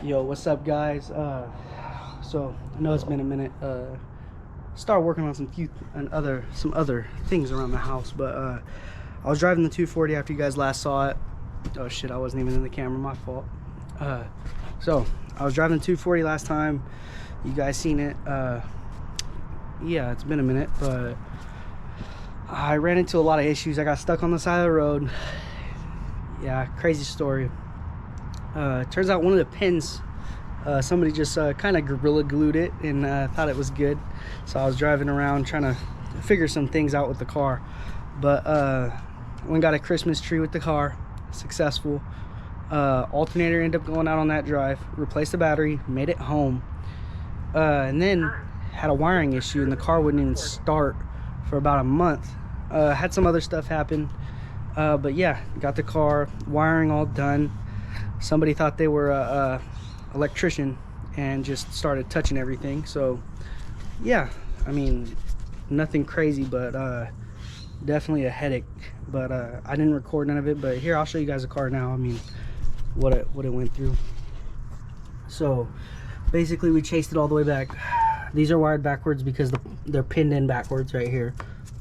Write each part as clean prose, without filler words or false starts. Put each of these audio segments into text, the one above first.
Yo, what's up, guys? So I know it's been a minute. Start working on some other things around the house, but I was driving the 240 after you guys last saw it. Oh shit, I wasn't even in the camera, my fault. So I was driving the 240 last time. You guys seen it. Yeah, it's been a minute, but I ran into a lot of issues. I got stuck on the side of the road. Yeah, crazy story. Turns out one of the pins, somebody just kind of gorilla glued it and thought it was good. So I was driving around trying to figure some things out with the car. But went and got a Christmas tree with the car, successful. Alternator ended up going out on that drive, replaced the battery, made it home. And then had a wiring issue and the car wouldn't even start for about a month. Had some other stuff happen. But yeah, got the car, wiring all done. Somebody thought they were a electrician and just started touching everything. So yeah, I mean, nothing crazy, but definitely a headache. But I didn't record none of it, but here, I'll show you guys the car now. I mean, what it went through. So basically we chased it all the way back. These are wired backwards because they're pinned in backwards right here.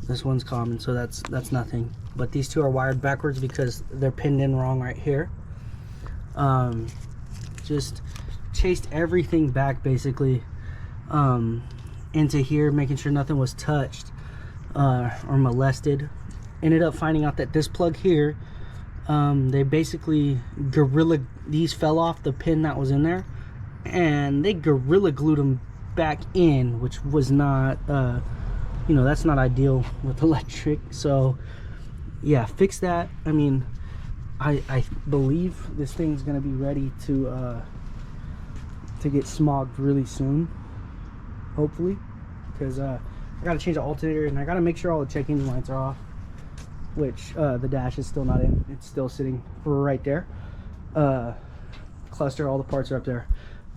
This one's common, so that's nothing. But these two are wired backwards because they're pinned in wrong right here. Just chased everything back basically into here, making sure nothing was touched or molested. Ended up finding out that this plug here, they basically these fell off the pin that was in there and they gorilla glued them back in, which was not you know, that's not ideal with electric. So yeah, fix that. I mean, I believe this thing's gonna be ready to get smogged really soon, hopefully, because I gotta change the alternator and I gotta make sure all the check engine lights are off, which the dash is still not in. It's still sitting right there. Cluster, all the parts are up there.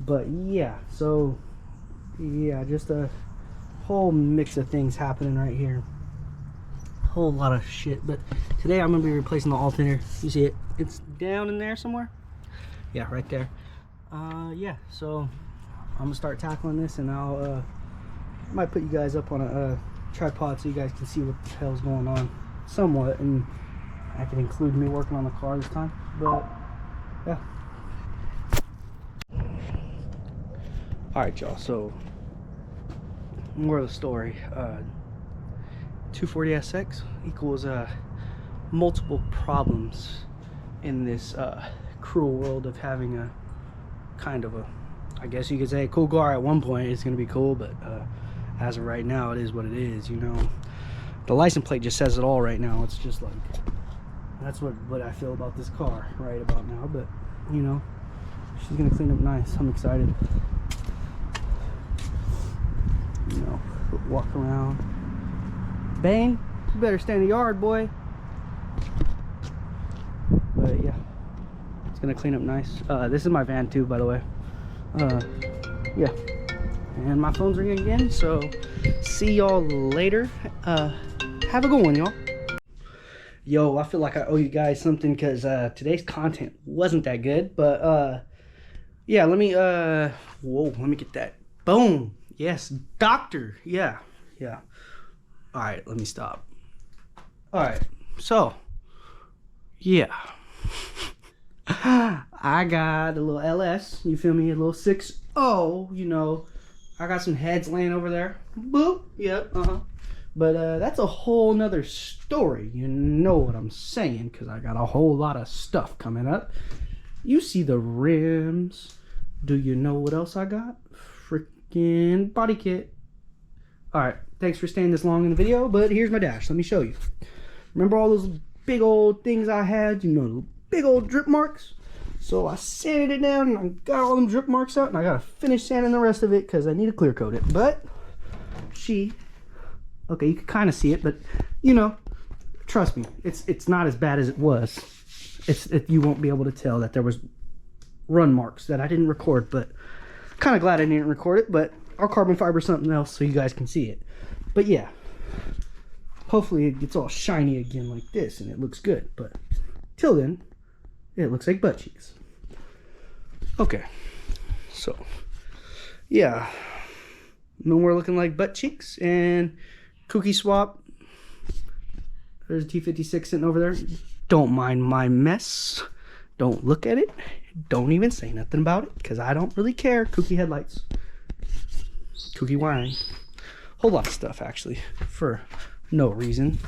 But yeah, so yeah, just a whole mix of things happening right here. Whole lot of shit. But today I'm gonna be replacing the alternator. You see it? It's down in there somewhere. Yeah, right there. Yeah, so I'm gonna start tackling this, and I'll might put you guys up on a tripod so you guys can see what the hell's going on somewhat, and I can include me working on the car this time. But yeah. All right, y'all, so more of the story. 240SX equals multiple problems in this cruel world of having a kind of a, I guess you could say, cool car. At one point it's gonna be cool, but as of right now, it is what it is. You know, the license plate just says it all right now. It's just like, that's what I feel about this car right about now. But you know, she's gonna clean up nice. I'm excited. You know, walk around. Bane, you better stay in the yard, boy. But yeah, it's gonna clean up nice. This is my van too, by the way. Yeah, and my phone's ringing again, so see y'all later. Have a good one, y'all. Yo, I feel like I owe you guys something because today's content wasn't that good, but yeah, let me whoa, let me get that. Boom. Yes, doctor. Yeah. All right, let me stop. All right, so yeah, I got a little LS, you feel me, a little 6.0, you know, I got some heads laying over there. Boop. Yep. But that's a whole nother story, you know what I'm saying, because I got a whole lot of stuff coming up. You see the rims. Do you know what else I got? Freaking body kit. All right, thanks for staying this long in the video, but here's my dash. Let me show you. Remember all those big old things I had, you know, big old drip marks? So I sanded it down and I got all them drip marks out, and I gotta finish sanding the rest of it because I need to clear coat it. But okay, you can kind of see it, but you know, trust me, it's not as bad as it was. You won't be able to tell that there was run marks that I didn't record, but kind of glad I didn't record it. But I'll carbon fiber something else so you guys can see it. But yeah, hopefully it gets all shiny again like this and it looks good. But till then, it looks like butt cheeks. Okay, So yeah, no more looking like butt cheeks. And Kooky Swap, there's a T56 sitting over there. Don't mind my mess. Don't look at it. Don't even say nothing about it, because I don't really care. Kooky headlights, Kooky wiring, whole lot of stuff actually for no reason.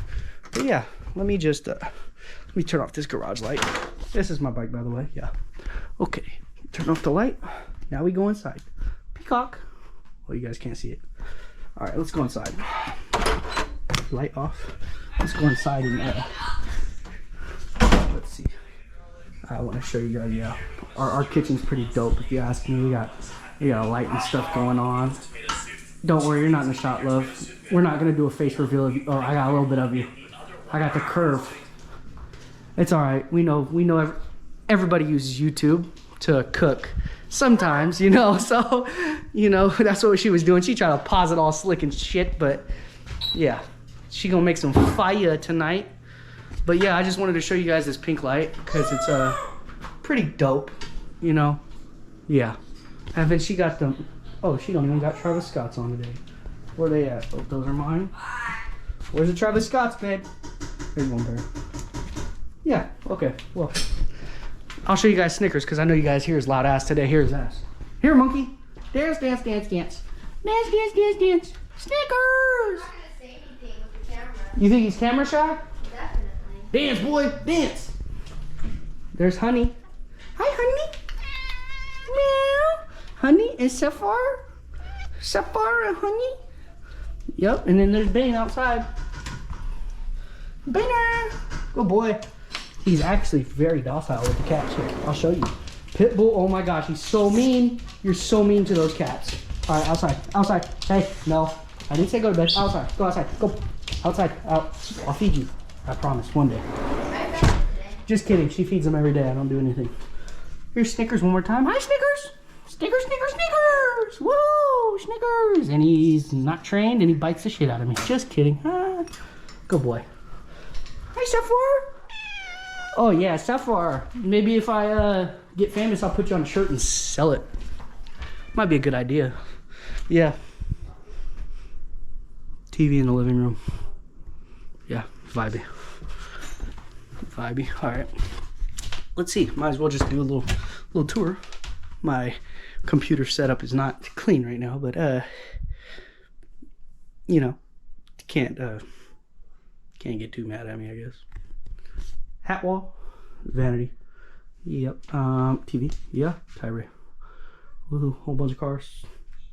But yeah, let me turn off this garage light. This is my bike, by the way. Yeah. Okay. Turn off the light. Now we go inside. Peacock. Well, you guys can't see it. All right, let's go inside. Light off. Let's go inside and let's see. I want to show you guys. Yeah, our kitchen's pretty dope. If you ask me, we got a light and stuff going on. Don't worry, you're not in the shot, love. We're not gonna do a face reveal of you. Oh, I got a little bit of you. I got the curve. It's all right. We know. Everybody uses YouTube to cook sometimes, you know. So, you know, that's what she was doing. She tried to pause it all slick and shit, but yeah, she gonna make some fire tonight. But yeah, I just wanted to show you guys this pink light because it's pretty dope, you know. Yeah, and then she got them. Oh, she don't even got Travis Scott's on today. Where are they at? Oh, those are mine. Where's the Travis Scott's, babe? Here's one pair. Yeah, okay, well, I'll show you guys Snickers because I know you guys hear his loud ass today. Here's ass. Here, monkey. Dance, dance, dance, dance. Dance, dance, dance, dance. Snickers! I'm not gonna say anything with the camera. You think he's camera shy? Definitely. Dance, boy, dance. There's Honey. Hi, Honey. Meow. Honey and Sapphire. Sapphire and Honey. Yep, and then there's Bane outside. Bane. Good boy. He's actually very docile with the cats here. I'll show you. Pitbull, oh my gosh, he's so mean. You're so mean to those cats. All right, outside, outside. Hey, no, I didn't say go to bed. Outside, go outside, go outside, out. I'll feed you. I promise, one day. Just kidding, she feeds them every day. I don't do anything. Here's Snickers one more time. Hi, Snickers. Snickers, Snickers, Snickers. Woo, Snickers. And he's not trained and he bites the shit out of me. Just kidding. Good boy. Hi, Sapphire. Oh yeah, Sapphire. Maybe if I get famous, I'll put you on a shirt and sell it. Might be a good idea. Yeah. TV in the living room. Yeah, vibey. Vibey. All right. Let's see. Might as well just do a little tour. My computer setup is not clean right now, but you know, can't get too mad at me, I guess. Hat wall, vanity. Yep. TV. Yeah. Tyree. Woohoo! Whole bunch of cars.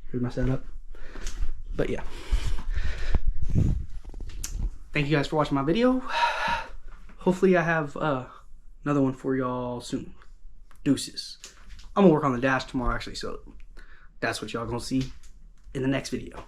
Here's my setup. But yeah. Thank you guys for watching my video. Hopefully I have another one for y'all soon. Deuces. I'm gonna work on the dash tomorrow actually, so that's what y'all gonna see in the next video.